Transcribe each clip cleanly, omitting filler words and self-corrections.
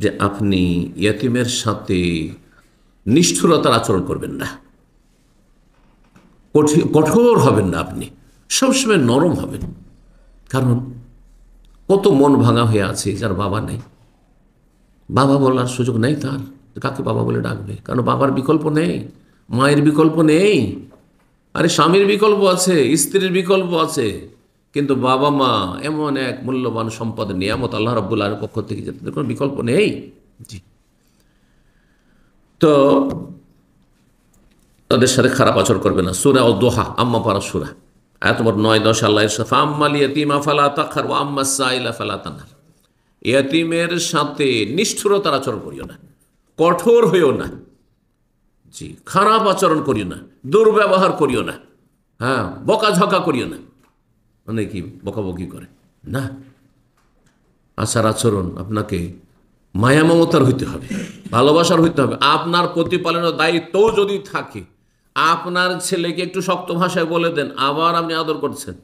যে আপনি ইয়েতিমের সাথে নিষ্ঠুরতার আচরণ করবেন না, কঠোর হবেন না, আপনি সবসময় নরম হবেন। কারণ কত মন ভাঙা হয়ে আছে যার বাবা নেই, বাবা বলার সুযোগ নেই তার, কাকে বাবা বলে ডাকবে? কারণ বাবার বিকল্প নেই, মায়ের বিকল্প নেই। আরে স্বামীর বিকল্প আছে, স্ত্রীর বিকল্প আছে, কিন্তু বাবা মা এমন এক মূল্যবান সম্পদ, নিয়ামত আল্লাহ রাব্বুল আলামিনের পক্ষ থেকে, যাদের কোনো বিকল্প নেই। জি, তো তাদের সাথে খারাপ আচরণ করবে না। সূরা দোহা, আম্মা পারা সূরা, আয়াত নম্বর 9-10 আল্লাহ ইরশাদ, ফাআম্মাল ইয়াতীমা ফালা তাকহার ওয়া আম্মাস সাইলা ফালা তানহার। ইয়াতীমের সাথে নিষ্ঠুরতার আচরণ করিও না, কঠোর হইও না, জি, খারাপ আচরণ করিও না, দুর্ব্যবহার করিও না, হ্যাঁ, বকাঝকা করিও না। মানে কি বকাবকি করে না, আচার আচরণ আপনাকে মায়া মমতার হইতে হবে, ভালোবাসার হইতে হবে। আপনার প্রতিপালনের দায়িত্বও যদি থাকে, আপনার ছেলেকে একটু শক্ত ভাষায় বলে দেন, আবার আপনি আদর করছেন,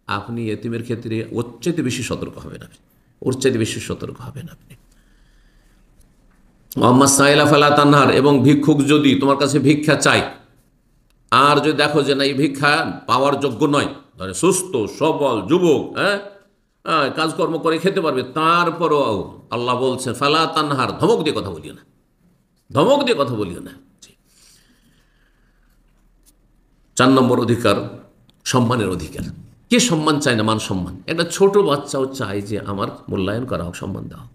আপনি এতিমের ক্ষেত্রে ওর চাইতে বেশি সতর্ক হবেন, আপনি ওর চাইতে বেশি সতর্ক হবেন আপনি। আম্মা সাইলা ফালা তানহার, এবং ভিক্ষুক যদি তোমার কাছে ভিক্ষা চাই, আর যদি দেখো যে না এই ভিক্ষা পাওয়ার যোগ্য নয়, ধরে সুস্থ সবল যুবক, হ্যাঁ, কাজকর্ম করে খেতে পারবে, তারপরও আল্লাহ বলছেন ফালা তানহার, ধমক দিয়ে কথা বলিও না, ধমক দিয়ে কথা বলিও না। 4 নম্বর অধিকার, সম্মানের অধিকার। কে সম্মান চায় না? মান সম্মান। একটা ছোট বাচ্চাও চায় যে আমার মূল্যায়ন করা হোক, সম্মান দেওয়া হোক।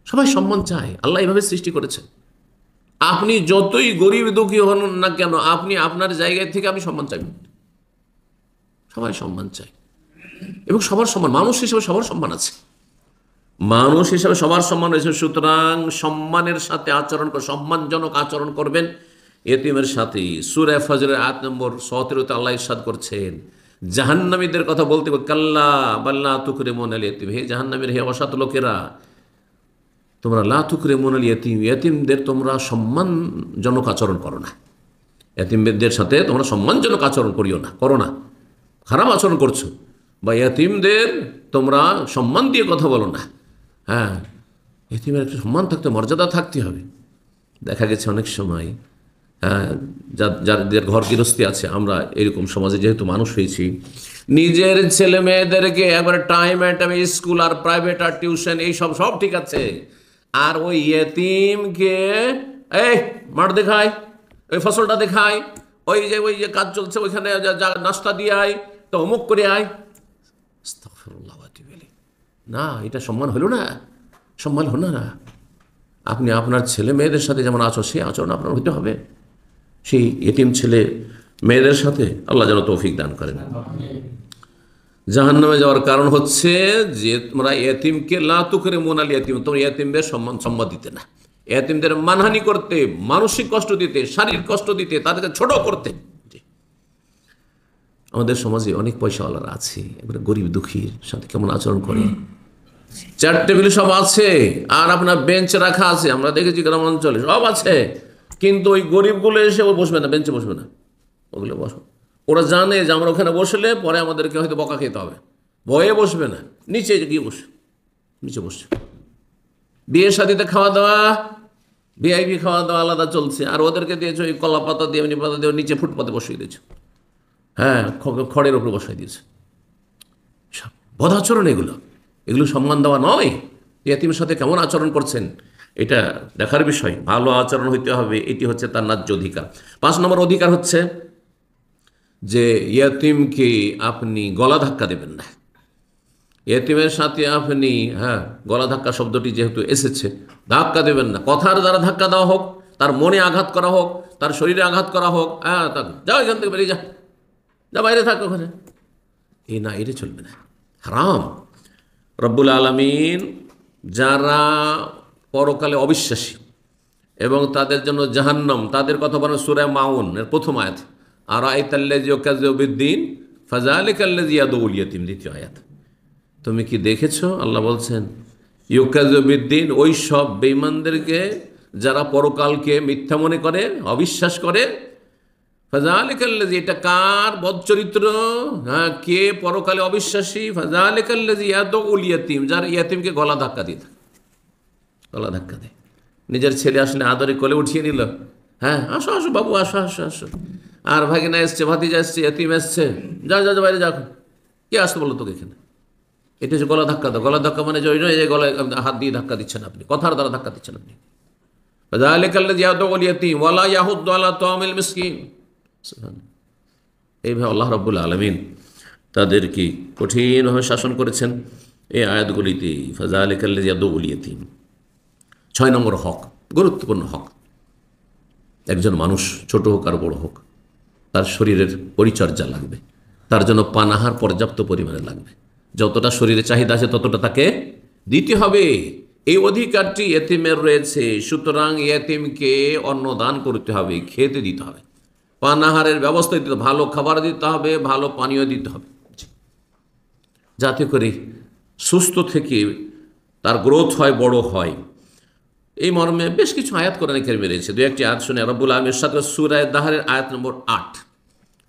সবাই সম্মান চায়, আল্লাহ এভাবে সৃষ্টি করেছেন। আপনি যতই গরিব দুঃখী হন না কেন, আপনি আপনার জায়গায় থেকে আপনি সম্মান চাইবেন। সবাই সম্মান চায়, এবং সবার সম্মান, মানুষ হিসেবে সবার সম্মান আছে, মানুষ হিসেবে সবার সম্মান রয়েছে। সুতরাং সম্মানের সাথে আচরণ করে, সম্মানজনক আচরণ করবেন এতিমের সাথে। সূরা ফজরের আয়াত নম্বর 17 আল্লাহ ইরশাদ করছেন, জাহান্নামীদের কথা বলতে, কাল্লা বাল্লা তুকরিমুনাল ইয়াতীম, হে জাহান্নামীর, হে অসৎ লোকেরা, তোমরা লা তুকরিমুনাল ইয়াতীম, ইয়াতীমদের তোমরা সম্মানজনক আচরণ করো না, ইয়াতীমদের সাথে তোমরা সম্মানজনক আচরণ করিও না, করো না, খারাপ আচরণ করছো, বা ইয়াতীমদের তোমরা সম্মান দিয়ে কথা বলো না। হ্যাঁ, ইয়াতীমের একটা সম্মান থাকতে, মর্যাদা থাকতে হবে। দেখা গেছে অনেক সময় যাদের ঘর গৃহস্থী আছে, আমরা এরকম সমাজে যেহেতু মানুষ হয়েছি, নিজের ছেলে মেয়েদেরকে একবারে টাইম স্কুল আর প্রাইভেট আর টিউশন এইসব সব ঠিক আছে, আর ওই ইয়েতিমকে এই মাঠ দেখায়, ওই ফসলটা দেখায়, ওই যে কাজ চলছে ওইখানে নাস্তা দিয়ে আয়, তো অমুক করে আয়। আস্তাগফিরুল্লাহ ওয়া আতুবু ইলাইহি। না, এটা সম্মান হলো না, সম্মান হলো না। আপনি আপনার ছেলে মেয়েদের সাথে যেমন আচরণ, সেই আচরণ আপনার হইতে হবে সেই এতিম ছেলে মেয়েদের সাথে। আল্লাহ যেন তৌফিক দান করেন। জাহান্নামে যাওয়ার কারণ হচ্ছে যে তোমরা এতিমকে লা তুকরিমুনাল ইয়াতীম, তোমরা এতিমদের সম্মান দিতে না, এতিমদের মানহানি করতে, মানসিক কষ্ট দিতে, শারীরিক কষ্ট দিতে, তাদেরকে ছোট করতে। আমাদের সমাজে অনেক পয়সাওয়ালারা আছে, এবারে গরিব দুঃখীর সাথে কেমন আচরণ করে। চেয়ার টেবিল সব আছে, আর আপনার বেঞ্চ রাখা আছে, আমরা দেখেছি গ্রাম অঞ্চলে সব আছে, কিন্তু ওই গরিবগুলো এসে ও বসবে না, বেঞ্চে বসবে না, ওগুলো বসো। ওরা জানে যে আমরা ওখানে বসলে পরে আমাদেরকে হয়তো বকা খেতে হবে, ভয়ে বসবে না, নিচে গিয়ে বসে, নিচে বসছে। বিয়ে শাদিতে খাওয়া দাওয়া, ভিআইপি খাওয়া দাওয়া আলাদা চলছে, আর ওদেরকে দিয়েছে ওই কলা পাতা দিয়ে, এমনি পাতা দিয়ে নিচে ফুটপাতে বসিয়ে দিয়েছে, হ্যাঁ, খড়ের ওপরে বসাই দিয়েছে। বদ আচরণ এগুলো, এগুলো সম্মান দেওয়া নয়। ইয়াতীমের সাথে কেমন আচরণ করছেন এটা দেখার বিষয়। ভালো আচরণ হইতে হবে, এটি হচ্ছে তার ন্যায্য অধিকার। 5 নম্বর অধিকার হচ্ছে যে ইয়াতীমকে আপনি গলা ধাক্কা দেবেন না। ইয়াতীমের সাথে আপনি, হ্যাঁ, গলা ধাক্কা শব্দটি যেহেতু এসেছে, ধাক্কা দেবেন না। কথার দ্বারা ধাক্কা দেওয়া হোক, তার মনে আঘাত করা হোক, তার শরীরে আঘাত করা হোক, হ্যাঁ, যাও এখান থেকে বেরিয়ে যা বাইরে থাক ওখানে, এই না, এটা চলবে না, হারাম। রব্বুল আলামিন যারা পরকালে অবিশ্বাসী এবং তাদের জন্য জাহান্নাম, তাদের কথা বলেন সূরা মাউন এর 1ম আয়াত, আরাআইতাল্লাযী ইউকাযযিবু বিদ্দীন ফাযালিকাল্লাযী ইয়াদউল ইয়াতীম, 2য় আয়াত। তুমি কি দেখেছো, আল্লাহ বলছেন, ইউকাযযিবু বিদ্দীন, ওই সব বেঈমানদেরকে যারা পরকালকে মিথ্যা মনে করে, অবিশ্বাস করে। ফাযালিকাল্লাযী, এটা কার বদচরিত্র? হ্যাঁ, কে পরকালে অবিশ্বাসী? ফাযালিকাল্লাযী ইয়াদউল ইয়াতীম, যার ইয়াতীমকে গলা ধাক্কা দিয়ে থাকে। গলা ধাক্কা দেয়। নিজের ছেলে আসলে আদরে কোলে উঠিয়ে নিল, হ্যাঁ আসো আসো বাবু আসো আসো আসো। আর ভাগিনা এসছে, ভাতিজা এসছে, এতিম এসছে, যা যা বাইরে যা, কে আসতে বললো তোকে এখানে? এটা হচ্ছে গলা ধাক্কা দাও। গলা ধাক্কা মানে ওই নয় যে গলায় হাত দিয়ে ধাক্কা দিচ্ছেন আপনি, কথার দ্বারা ধাক্কা দিচ্ছেন আপনি। এইভাবে আল্লাহ রাব্বুল আলামিন তাদেরকে কঠিনভাবে শাসন করেছেন এই আয়াতগুলিতে। ফাযালিকাল্লাযী ইয়াদউল ইয়াতীম। 6 নম্বর হক, গুরুত্বপূর্ণ হক। একজন মানুষ ছোট হোক আর বড় হোক, তার শরীরের পরিচর্যা লাগবে, তার জন্য পানাহার পর্যাপ্ত পরিমাণে লাগবে। যতটা শরীরে চাহিদা আছে ততটা তাকে দিতে হবে। এই অধিকারটি এতিমের রয়েছে, সুতরাং এতিমকে অন্নদান করতে হবে, খেতে দিতে হবে, পানাহারের ব্যবস্থা দিতে হবে, ভালো খাবার দিতে হবে, ভালো পানীয় দিতে হবে, যাতে করে সুস্থ থেকে তার গ্রোথ হয়, বড় হয়। এই মর্মে বেশ কিছু আয়াত কোরআনে কারিমে রয়েছে। দু একটি আয়াত শুনে রব্বুল আলামিন ইরশাদ করেন সূরা দাহরের আয়াত নম্বর 8।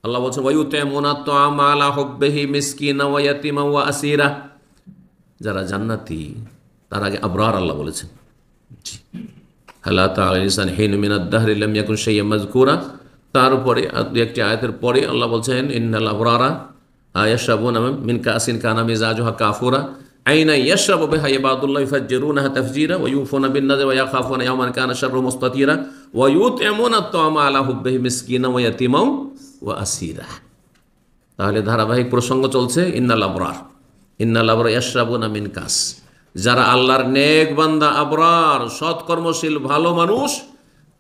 আল্লাহ বলছেন ওয়ায়ুতিমুনা আত-তাআমা আলা হুব্বিহি মিসকিনা ওয়া ইয়াতীমা ওয়া আসীরা। যারা জান্নাতি তার আগে আবরার আল্লাহ বলেছেন। জি, হাল আতা আলাল ইনসানি হিনুম মিনাদ দাহরি লাম ইয়াকুন শাইয়্যান মাযকুরা। তারপরে দু একটি আয়াতের পরে আল্লাহ বলছেন ইন্নাল আবরারা ইয়াশরাবুনা মিন কাসিন কানা মিজাজুহা কাফুরা আইনা ইয়াশরাবু বিহা ইবাদুল্লাহ ইফাজ্জিরুনাহা তাফজিরা ওয়া ইউফুনা বিন নাযরি ওয়া ইয়াখাফুনা ইয়াওমান কানা শাররুহু মুস্তাতিরা ওয়া ইউতিমুনা আত-তাআমা আলা হুব্বিহি মিসকিনা ওয়া ইয়াতীমা ওয়া আসীরা। তাহলে ধারাবাহিক প্রসঙ্গ চলছে ইন্নাল আবরার ইয়াশরাবুনা মিন কাস। যারা আল্লাহর নেক বান্দা, আবরার, সৎকর্মশীল, ভালো মানুষ,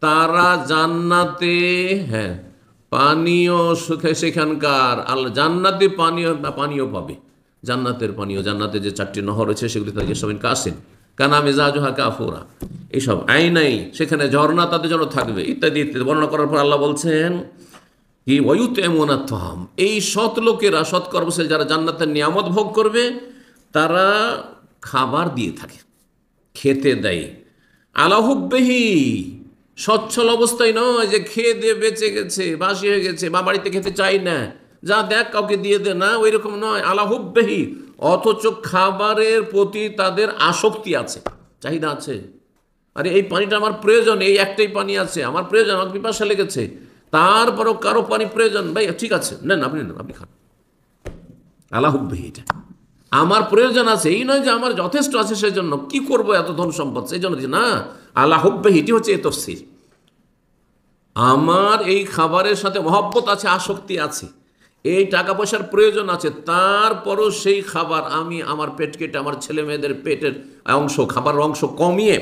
তারা জান্নাতে পানীয় সুখে সেখানকার আল্লাহ জান্নাতে পানীয় পাবে। জান্নাতের পানীয়, জান্নাতে যে 4টি নহর রয়েছে সেগুলি তাদের ইয়াশরাবুন কাসিন কানা মিজাজুহা কাফুরা, এইসব আইনাই সেখানে ঝর্ণা তাদের জন্য থাকবে ইত্যাদি ইত্যাদি বর্ণনা করার পর আল্লাহ বলছেন কি ওয়ায়ুতিমুনা আত-তাআম। এই সৎ লোকেরা, সৎকর্মশীল যারা জান্নাতের নিয়ামত ভোগ করবে, তারা খাবার দিয়ে থাকে, খেতে দেয় আলা হুব্বিহি, সচ্ছল অবস্থায় নয় যে খেয়ে দিয়ে বেঁচে গেছে, বাসি হয়ে গেছে, বা বাড়িতে খেতে চাই না, যা দেখ কাউকে দিয়ে দে, না ওই রকম নয়। আলা হুব্বিহি, অথচ খাবারের প্রতি তাদের আসক্তি আছে, চাহিদা আছে। আরে এই পানিটা আমার প্রয়োজন, এই একটাই পানি আছে আমার প্রয়োজন, আমার পিপাসা লেগেছে, তারপরও কারো পানি প্রয়োজন, ভাই ঠিক আছে নেন, আপনি খান। আলা হুব্বিহি, এটা আমার প্রয়োজন আছে, এই নয় যে আমার যথেষ্ট আছে সেই জন্য কি করবো এত ধন সম্পদ, সেই জন্য না। আলা হুব্বিহি, এটি হচ্ছে এ তফসির। আমার এই খাবারের সাথে মহব্বত আছে, আসক্তি আছে, এই টাকা পয়সার প্রয়োজন আছে, তারপরও সেই খাবার আমি আমার পেট কেটে আমার ছেলে মেয়েদের পেটের অংশ, খাবারের অংশ কমিয়ে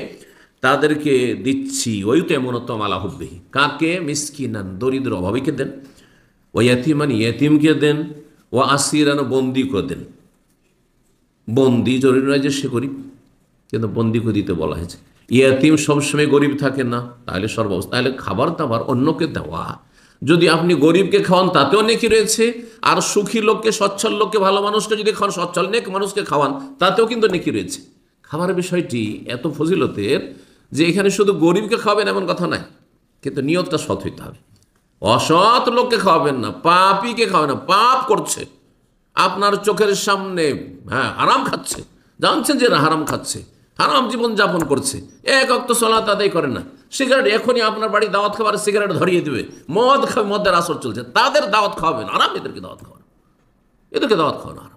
তাদেরকে দিচ্ছি। ওয়ায়ুতিমুনা আত-তাআমা আলা হুব্বিহি, কাকে? মিসকিনান, দরিদ্র অভাবীকে দেন, ওয়া ইয়াতীমান, ইয়াতীমকে দেন, ওয়া আসীরান, বন্দীকে দেন। বন্দি জরুরি নয় যে সে গরিব, কিন্তু বন্দিকে দিতে বলা হয়েছে। ইয়াতীম সবসময় গরিব থাকে না, তাহলে সর্বাবস্থা, তাহলে খাবার দাবার অন্যকে দেওয়া। যদি আপনি গরিবকে খাওয়ান তাতেও নেকি রয়েছে, আর সুখী লোককে, সচ্ছল লোককে, ভালো মানুষকে যদি খাওয়ান, সচ্ছল নেক মানুষকে খাওয়ান, তাতেও কিন্তু নেকি রয়েছে। খাবারের বিষয়টি এত ফজিলতের যে এখানে শুধু গরিবকে খাওয়াবেন এমন কথা নাই, কিন্তু নিয়তটা সৎ হইতে হবে। অসৎ লোককে খাওয়াবেন না, পাপীকে খাওয়াবেন না, পাপ করছে, আপনার চোখের সামনে হারাম খাচ্ছে, জানছেন যে হারাম খাচ্ছে, হারাম জীবন যাপন করছে, এক ওয়াক্ত সালাত আদায় করে না, সিগারেট এখনই আপনার বাড়ি দাওয়াত খাবার সিগারেট ধরিয়ে দেবে, মদ খাবে, মদের আসর চলছে, তাদের দাওয়াত খাওয়াবেন, আরাম এদেরকে দাওয়াত খাওয়ান, এদেরকে দাওয়াত খাওয়ান।